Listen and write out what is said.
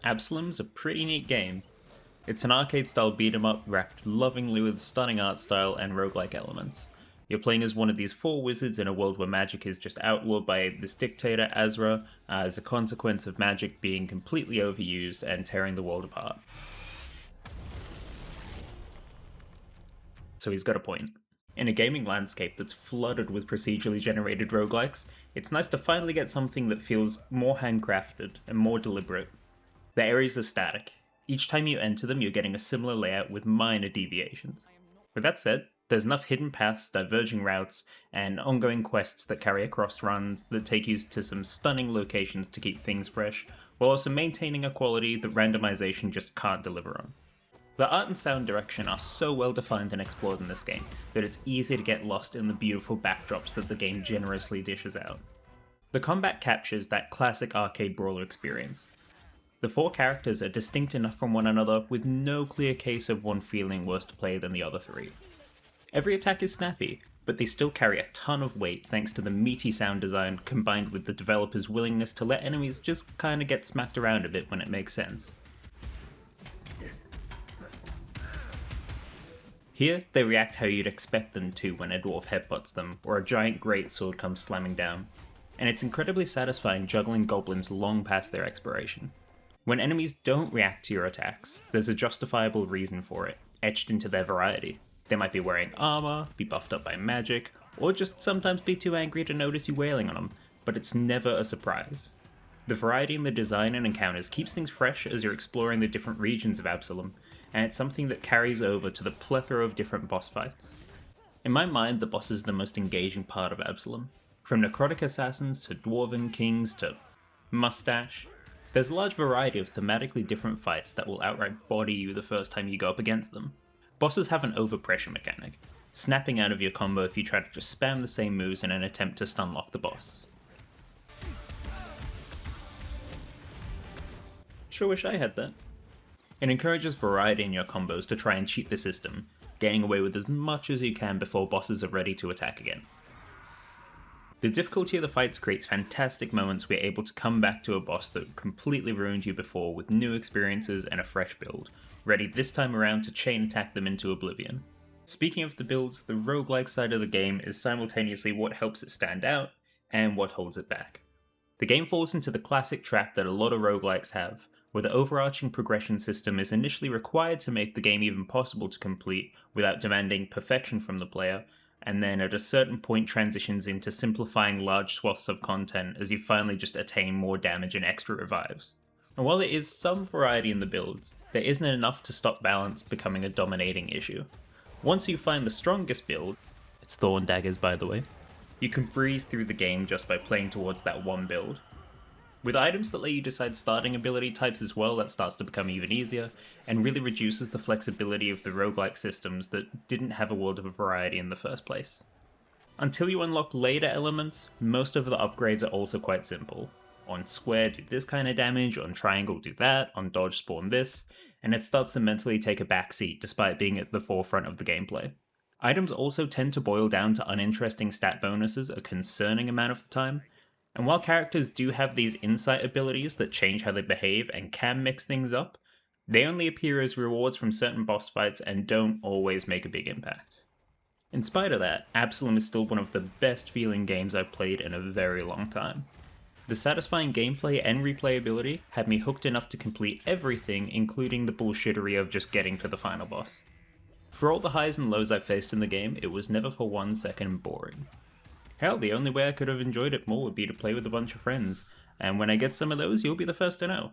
Absolum's a pretty neat game. It's an arcade-style beat-em-up wrapped lovingly with stunning art style and roguelike elements. You're playing as one of these four wizards in a world where magic is just outlawed by this dictator, Azra, as a consequence of magic being completely overused and tearing the world apart. So he's got a point. In a gaming landscape that's flooded with procedurally generated roguelikes, it's nice to finally get something that feels more handcrafted and more deliberate. The areas are static. Each time you enter them, you're getting a similar layout with minor deviations. With that said, there's enough hidden paths, diverging routes, and ongoing quests that carry across runs that take you to some stunning locations to keep things fresh, while also maintaining a quality that randomization just can't deliver on. The art and sound direction are so well defined and explored in this game that it's easy to get lost in the beautiful backdrops that the game generously dishes out. The combat captures that classic arcade brawler experience. The four characters are distinct enough from one another with no clear case of one feeling worse to play than the other three. Every attack is snappy, but they still carry a ton of weight thanks to the meaty sound design combined with the developer's willingness to let enemies just kinda get smacked around a bit when it makes sense. Here, they react how you'd expect them to when a dwarf headbutts them, or a giant greatsword comes slamming down, and it's incredibly satisfying juggling goblins long past their expiration. When enemies don't react to your attacks, there's a justifiable reason for it, etched into their variety. They might be wearing armor, be buffed up by magic, or just sometimes be too angry to notice you wailing on them, but it's never a surprise. The variety in the design and encounters keeps things fresh as you're exploring the different regions of Absolum, and it's something that carries over to the plethora of different boss fights. In my mind, the boss is the most engaging part of Absolum. From necrotic assassins to dwarven kings to mustache, there's a large variety of thematically different fights that will outright body you the first time you go up against them. Bosses have an overpressure mechanic, snapping out of your combo if you try to just spam the same moves in an attempt to stunlock the boss. Sure wish I had that. It encourages variety in your combos to try and cheat the system, getting away with as much as you can before bosses are ready to attack again. The difficulty of the fights creates fantastic moments where you're able to come back to a boss that completely ruined you before with new experiences and a fresh build, ready this time around to chain attack them into oblivion. Speaking of the builds, the roguelike side of the game is simultaneously what helps it stand out and what holds it back. The game falls into the classic trap that a lot of roguelikes have, where the overarching progression system is initially required to make the game even possible to complete without demanding perfection from the player, and then at a certain point transitions into simplifying large swaths of content as you finally just attain more damage and extra revives. And while there is some variety in the builds, there isn't enough to stop balance becoming a dominating issue. Once you find the strongest build, it's Thorn Daggers by the way, you can breeze through the game just by playing towards that one build. With items that let you decide starting ability types as well, that starts to become even easier, and really reduces the flexibility of the roguelike systems that didn't have a world of variety in the first place. Until you unlock later elements, most of the upgrades are also quite simple. On square do this kind of damage, on triangle do that, on dodge spawn this, and it starts to mentally take a backseat despite being at the forefront of the gameplay. Items also tend to boil down to uninteresting stat bonuses a concerning amount of the time, and while characters do have these insight abilities that change how they behave and can mix things up, they only appear as rewards from certain boss fights and don't always make a big impact. In spite of that, Absolum is still one of the best feeling games I've played in a very long time. The satisfying gameplay and replayability had me hooked enough to complete everything, including the bullshittery of just getting to the final boss. For all the highs and lows I faced in the game, it was never for 1 second boring. Hell, the only way I could have enjoyed it more would be to play with a bunch of friends, and when I get some of those, you'll be the first to know.